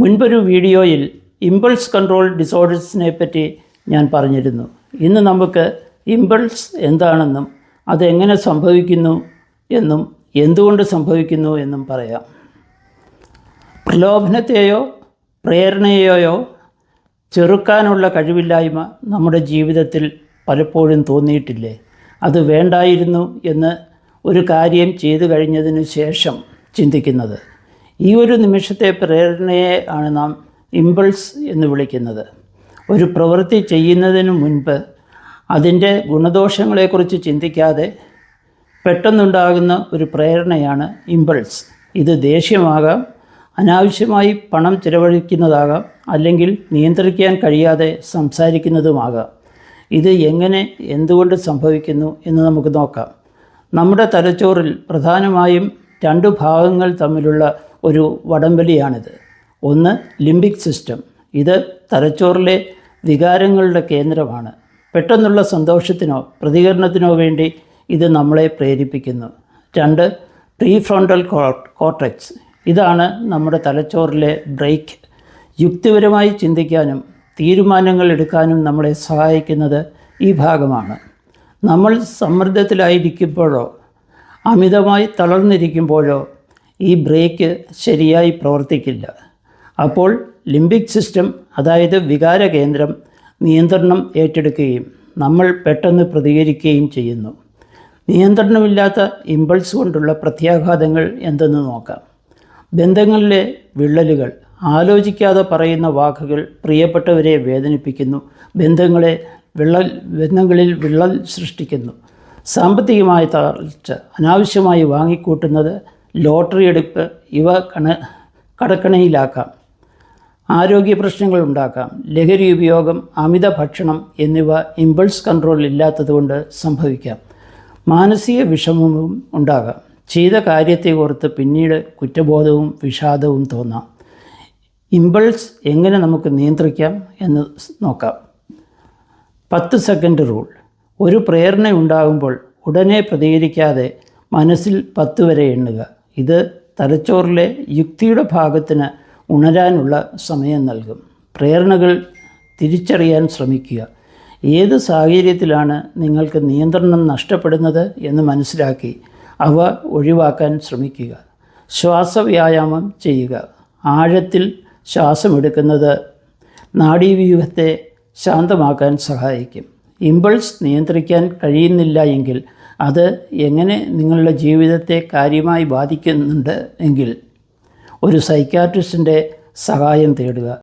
മുൻപൊരു വീഡിയോയിൽ impulse control ഡിസോർഡേഴ്സിനെ പറ്റി ഞാൻ പറഞ്ഞിരുന്നു. ഇന്ന് നമുക്ക് ഇമ്പൾസ് എന്താണെന്നും അതെങ്ങനെ സംഭവിക്കുന്നു എന്നും എന്തുകൊണ്ട് സംഭവിക്കുന്നു എന്നും പറയാം. പ്രലോഭനത്തെയോ പ്രേരണയെയോ ചെറുക്കാനുള്ള കഴിവില്ലായ്മ നമ്മുടെ ജീവിതത്തിൽ പലപ്പോഴും തോന്നിയിട്ടില്ലേ? അത് വേണ്ടായിരുന്നു എന്ന് ഒരു കാര്യം ചെയ്തു കഴിഞ്ഞതിന് ശേഷം ചിന്തിക്കുന്നത്. ഈ ഒരു നിമിഷത്തെ പ്രേരണയെ ആണ് നാം ഇമ്പൾസ് എന്ന് വിളിക്കുന്നത്. ഒരു പ്രവൃത്തി ചെയ്യുന്നതിന് മുൻപ് അതിൻ്റെ ഗുണദോഷങ്ങളെക്കുറിച്ച് ചിന്തിക്കാതെ പെട്ടെന്നുണ്ടാകുന്ന ഒരു പ്രേരണയാണ് ഇമ്പൾസ്. ഇത് ദേഷ്യമാകാം, അനാവശ്യമായി പണം ചിലവഴിക്കുന്നതാകാം, അല്ലെങ്കിൽ നിയന്ത്രിക്കാൻ കഴിയാതെ സംസാരിക്കുന്നതുമാകാം. ഇത് എങ്ങനെ എന്തുകൊണ്ട് സംഭവിക്കുന്നു എന്ന് നമുക്ക് നോക്കാം. നമ്മുടെ തലച്ചോറിൽ പ്രധാനമായും രണ്ട് ഭാഗങ്ങൾ തമ്മിലുള്ള ഒരു വടംവലിയാണിത്. ഒന്ന് ലിംബിക് സിസ്റ്റം. ഇത് തലച്ചോറിലെ വികാരങ്ങളുടെ കേന്ദ്രമാണ്. പെട്ടെന്നുള്ള സന്തോഷത്തിനോ പ്രതികരണത്തിനോ വേണ്ടി ഇത് നമ്മളെ പ്രേരിപ്പിക്കുന്നു. രണ്ട് പ്രീഫ്രോണ്ടൽ കോർട്ടെക്സ്. ഇതാണ് നമ്മുടെ തലച്ചോറിലെ ബ്രേക്ക്. യുക്തിപരമായി ചിന്തിക്കാനും തീരുമാനങ്ങൾ എടുക്കാനും നമ്മളെ സഹായിക്കുന്നത് ഈ ഭാഗമാണ്. നമ്മൾ സമ്മർദ്ദത്തിലായിരിക്കുമ്പോഴോ അമിതമായി തളർന്നിരിക്കുമ്പോഴോ ഈ ബ്രേക്ക് ശരിയായി പ്രവർത്തിക്കില്ല. അപ്പോൾ ലിംബിക് സിസ്റ്റം, അതായത് വികാര കേന്ദ്രം, നിയന്ത്രണം ഏറ്റെടുക്കുകയും നമ്മൾ പെട്ടെന്ന് പ്രതികരിക്കുകയും ചെയ്യുന്നു. നിയന്ത്രണമില്ലാത്ത ഇമ്പൾസ് കൊണ്ടുള്ള പ്രത്യാഘാതങ്ങൾ എന്തെന്ന് നോക്കാം. ബന്ധങ്ങളിലെ വിള്ളലുകൾ. ആലോചിക്കാതെ പറയുന്ന വാക്കുകൾ പ്രിയപ്പെട്ടവരെ വേദനിപ്പിക്കുന്നു, ബന്ധങ്ങളിൽ വിള്ളൽ സൃഷ്ടിക്കുന്നു. സാമ്പത്തികമായ തളർച്ച. അനാവശ്യമായി വാങ്ങിക്കൂട്ടുന്നത്, ലോട്ടറി എടുപ്പ് ഇവ കടക്കണിയിലാക്കാം. ആരോഗ്യ പ്രശ്നങ്ങൾ ഉണ്ടാക്കാം. ലഹരി ഉപയോഗം, അമിത ഭക്ഷണം എന്നിവ ഇമ്പൾസ് കൺട്രോൾ ഇല്ലാത്തതുകൊണ്ട് സംഭവിക്കാം. മാനസിക വിഷമവും ഉണ്ടാകാം. ചെയ്ത കാര്യത്തെ ഓർത്ത് പിന്നീട് കുറ്റബോധവും വിഷാദവും തോന്നാം. ഇമ്പൾസ് എങ്ങനെ നമുക്ക് നിയന്ത്രിക്കാം എന്ന് നോക്കാം. 10 സെക്കൻഡ് റൂൾ. ഒരു പ്രേരണ ഉണ്ടാകുമ്പോൾ ഉടനെ പ്രതികരിക്കാതെ മനസ്സിൽ 10 വരെ എണ്ണുക. ഇത് തലച്ചോറിലെ യുക്തിയുടെ ഭാഗത്തിന് ഉണരാനുള്ള സമയം നൽകും. പ്രേരണകൾ തിരിച്ചറിയാൻ ശ്രമിക്കുക. ഏത് സാഹചര്യത്തിലാണ് നിങ്ങൾക്ക് നിയന്ത്രണം നഷ്ടപ്പെടുന്നത് എന്ന് മനസ്സിലാക്കി അവ ഒഴിവാക്കാൻ ശ്രമിക്കുക. ശ്വാസവ്യായാമം ചെയ്യുക. ആഴത്തിൽ ശ്വാസമെടുക്കുന്നത് നാഡീവ്യൂഹത്തെ ശാന്തമാക്കാൻ സഹായിക്കും. ഇമ്പൾസ് നിയന്ത്രിക്കാൻ കഴിയുന്നില്ല എങ്കിൽ അത് എങ്ങനെ നിങ്ങളുടെ ജീവിതത്തെ കാര്യമായി ബാധിക്കുന്നുണ്ട് എങ്കിൽ ഒരു സൈക്യാട്രിസ്റ്റിൻ്റെ സഹായം തേടുക.